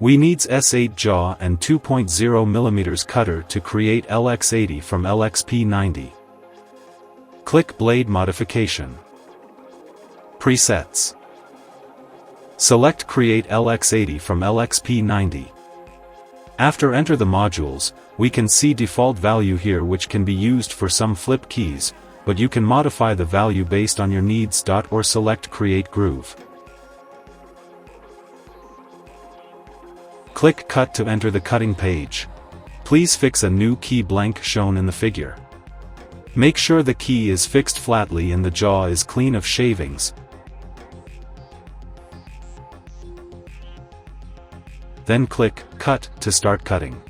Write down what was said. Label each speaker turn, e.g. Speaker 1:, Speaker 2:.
Speaker 1: We needs S8 jaw and 2.0mm cutter to create LX80 from LXP90. Click Blade Modification. Presets. Select Create LX80 from LXP90. After enter the modules, we can see default value here which can be used for some flip keys, but you can modify the value based on your needs. Or select Create Groove. Click Cut to enter the cutting page. Please fix a new key blank shown in the figure. Make sure the key is fixed flatly and the jaw is clean of shavings. Then click Cut to start cutting.